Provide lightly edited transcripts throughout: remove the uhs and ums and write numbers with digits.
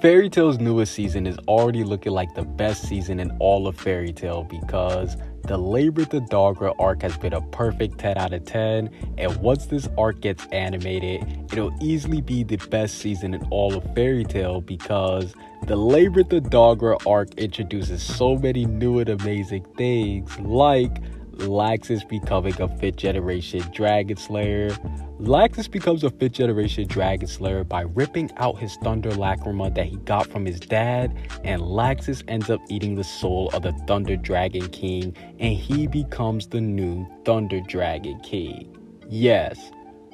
Fairy Tail's newest season is already looking like the best season in all of Fairy Tail because the Labyrinth of Dogra arc has been a perfect 10 out of 10, and once this arc gets animated, it'll easily be the best season in all of Fairy Tail because the Labyrinth of Dogra arc introduces so many new and amazing things like Laxus becoming a 5th generation Dragon Slayer. Laxus becomes a 5th generation Dragon Slayer by ripping out his Thunder Lacrima that he got from his dad, and Laxus ends up eating the soul of the Thunder Dragon King, and he becomes the new Thunder Dragon King. Yes,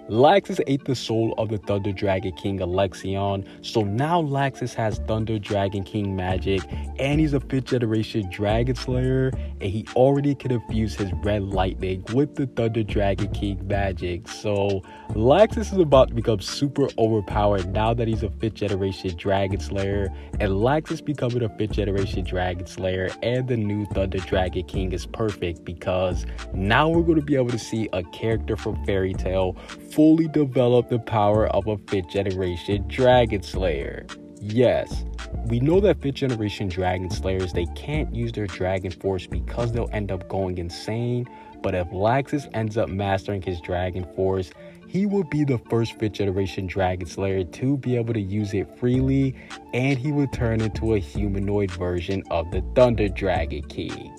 Laxus ate the soul of the Thunder Dragon King Alexion, so now Laxus has Thunder Dragon King magic, and he's a 5th generation Dragon Slayer, and he already can infuse his red lightning with the Thunder Dragon King magic. So Laxus is about to become super overpowered now that he's a 5th generation Dragon Slayer, and Laxus becoming a 5th generation Dragon Slayer and the new Thunder Dragon King is perfect because now we're going to be able to see a character from Fairy Tail fully develop the power of a 5th generation Dragon Slayer. Yes, we know that 5th generation Dragon Slayers, they can't use their Dragon Force because they'll end up going insane, but if Laxus ends up mastering his Dragon Force, he will be the first 5th generation Dragon Slayer to be able to use it freely, and he will turn into a humanoid version of the Thunder Dragon King.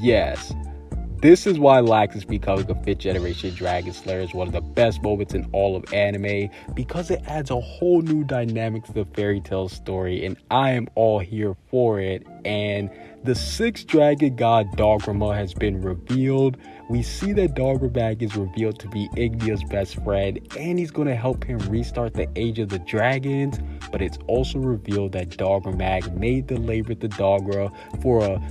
Yes, this is why Laxus becoming a 5th generation Dragon Slayer is one of the best moments in all of anime because it adds a whole new dynamic to the Fairy Tail story, and I am all here for it. And the 6th Dragon God Dogrima has been revealed. We see that Dogramag is revealed to be Ignia's best friend, and he's going to help him restart the Age of the Dragons, but it's also revealed that Dogramag made the Labyrinth of Dogra for a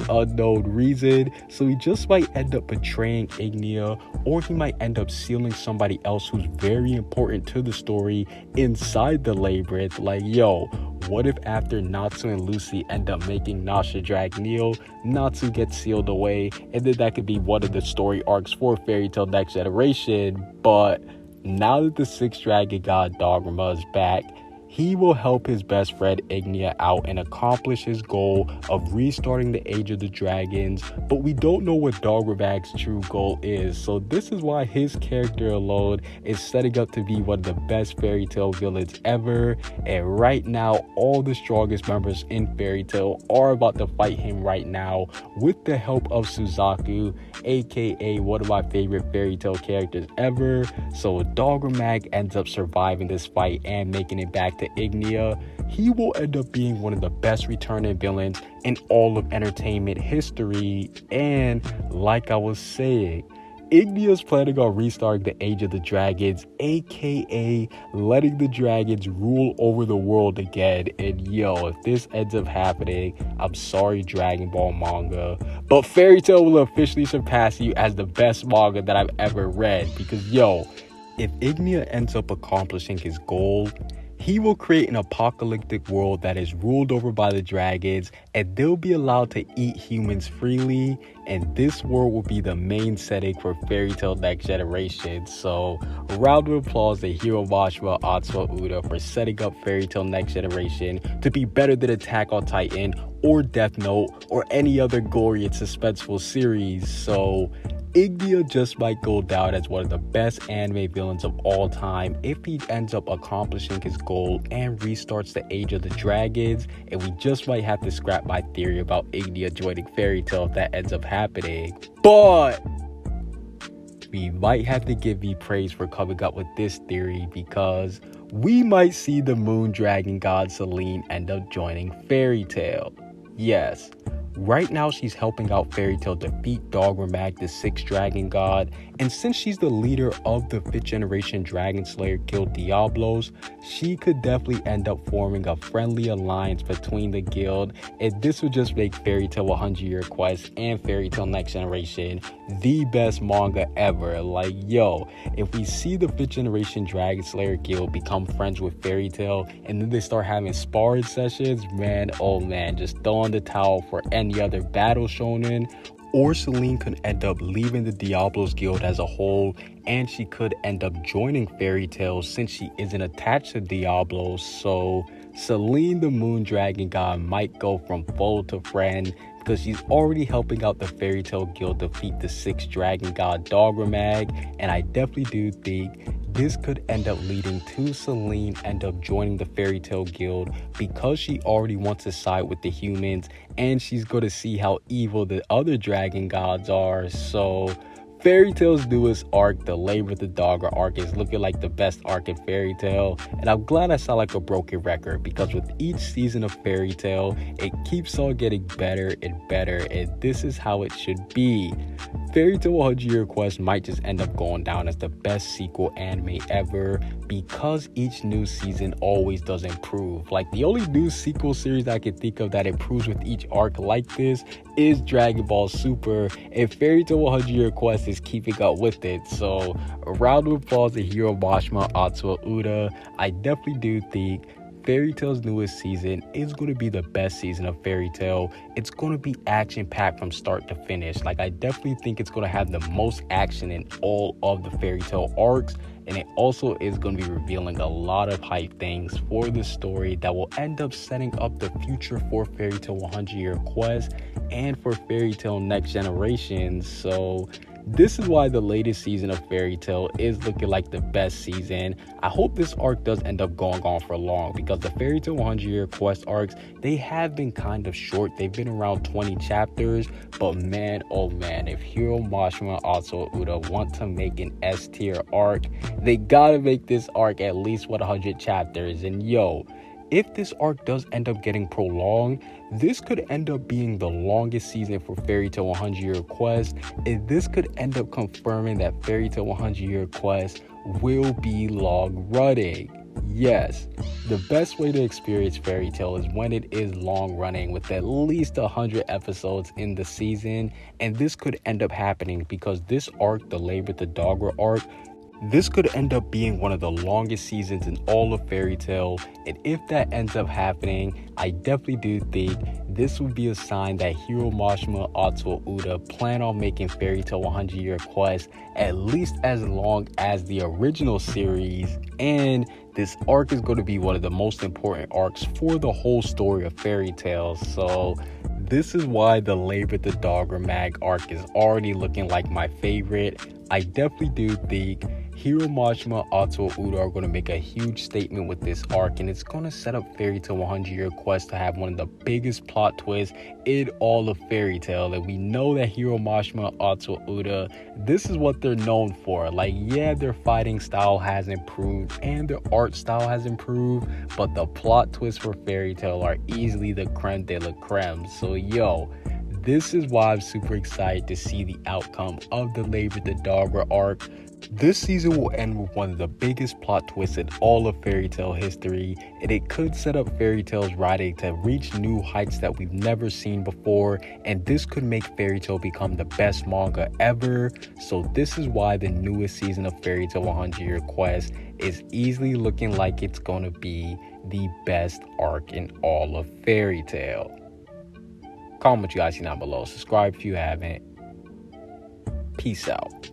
unknown reason, so he just might end up betraying Ignia, or he might end up sealing somebody else who's very important to the story inside the labyrinth. Like, yo, what if after Natsu and Lucy end up making Nasha drag Neil, Natsu gets sealed away, and then that could be one of the story arcs for Fairy Tail Next Generation. But now that the 6th Dragon God Dogrima is back, he will help his best friend Ignia out and accomplish his goal of restarting the Age of the Dragons, but we don't know what Dogramag's true goal is, so this is why his character alone is setting up to be one of the best Fairy Tail villains ever, and right now all the strongest members in Fairy Tail are about to fight him right now with the help of Suzaku, aka one of my favorite Fairy Tail characters ever. So Dogramag ends up surviving this fight and making it back to Ignia. He will end up being one of the best returning villains in all of entertainment history, and like I was saying, Ignia's planning on restarting the Age of the Dragons, aka letting the dragons rule over the world again. And yo, if this ends up happening, I'm sorry Dragon Ball manga, but Fairy Tail will officially surpass you as the best manga that I've ever read, because yo, if Ignia ends up accomplishing his goal, he will create an apocalyptic world that is ruled over by the dragons, and they'll be allowed to eat humans freely, and this world will be the main setting for Fairy Tail Next Generation. So round of applause to Hiro Mashima and Atsuo Uda for setting up Fairy Tail Next Generation to be better than Attack on Titan or Death Note or any other gory and suspenseful series. So Ignia just might go down as one of the best anime villains of all time if he ends up accomplishing his goal and restarts the Age of the Dragons, and we just might have to scrap my theory about Ignia joining Fairy Tail if that ends up happening. But we might have to give me praise for coming up with this theory because we might see the Moon Dragon God Selene end up joining Fairy Tail. Yes, right now she's helping out Fairy Tail defeat Dogramag, the 6th Dragon God, and since she's the leader of the 5th generation Dragon Slayer Guild Diablos, she could definitely end up forming a friendly alliance between the guild, and this would just make Fairy Tail 100 Year Quest and Fairy Tail Next Generation the best manga ever. Like, yo, if we see the 5th generation Dragon Slayer Guild become friends with Fairy Tail and then they start having sparring sessions, man, oh man, just throw in the towel for any other battle shonen Or Celine could end up leaving the Diablos Guild as a whole, and she could end up joining Fairy Tail since she isn't attached to Diablos. So Celine, the Moon Dragon God, might go from foe to friend because she's already helping out the Fairy Tail Guild defeat the 6th Dragon God Dogramag, and I definitely do think this could end up leading to Celine end up joining the Fairy Tail Guild because she already wants to side with the humans, and she's going to see how evil the other dragon gods are. So Fairy Tail's newest arc, the Labor of the Dogger arc, is looking like the best arc in Fairy Tail, and I'm glad I sound like a broken record because with each season of Fairy Tail, it keeps on getting better and better, and this is how it should be. Fairy Tail 100 Year Quest might just end up going down as the best sequel anime ever because each new season always does improve. Like, the only new sequel series I can think of that improves with each arc like this is Dragon Ball Super, and Fairy Tail 100 Year Quest is keeping up with it. So a round of applause to Hiro Mashima, Atsuo Uda. I definitely do think Fairy Tail's newest season is going to be the best season of Fairy Tail. It's going to be action-packed from start to finish. Like, I definitely think it's going to have the most action in all of the Fairy Tail arcs, and it also is going to be revealing a lot of hype things for the story that will end up setting up the future for Fairy Tail 100 Year Quest and for Fairy Tail Next Generation. So this is why the latest season of Fairy Tail is looking like the best season. I hope this arc does end up going on for long because the Fairy Tail 100 Year Quest arcs, they have been kind of short. They've been around 20 chapters, but man, oh man, if Hiro Mashima, Atsuo Uda want to make an S tier arc, they gotta make this arc at least 100 chapters. And yo, if this arc does end up getting prolonged, this could end up being the longest season for Fairy Tail 100 Year Quest, and this could end up confirming that Fairy Tail 100 Year Quest will be long running. Yes, the best way to experience Fairy Tail is when it is long running with at least 100 episodes in the season, and this could end up happening because this arc, the Labor the Dogger arc, this could end up being one of the longest seasons in all of Fairy Tail, and if that ends up happening, I definitely do think this would be a sign that Hiro Mashima, Atsuo Uda plan on making Fairy Tail 100 Year Quest at least as long as the original series, and this arc is going to be one of the most important arcs for the whole story of Fairy Tail. So this is why the Labor the Dogramag arc is already looking like my favorite. I definitely do think Hiro Mashima, Atsuo Uda are going to make a huge statement with this arc, and it's going to set up Fairy Tail 100 Year Quest to have one of the biggest plot twists in all of Fairy Tail. And we know that Hiro Mashima, Atsuo Uda, this is what they're known for. Like, yeah, their fighting style has improved and their art style has improved, but the plot twists for Fairy Tail are easily the creme de la creme. So yo, this is why I'm super excited to see the outcome of the Labor the Dogger arc. This season will end with one of the biggest plot twists in all of Fairy Tail history, and it could set up Fairy Tail's writing to reach new heights that we've never seen before, and this could make Fairy Tail become the best manga ever. So this is why the newest season of Fairy Tail 100 Year Quest is easily looking like it's going to be the best arc in all of Fairy Tail. Comment what you guys see down below. Subscribe if you haven't. Peace out.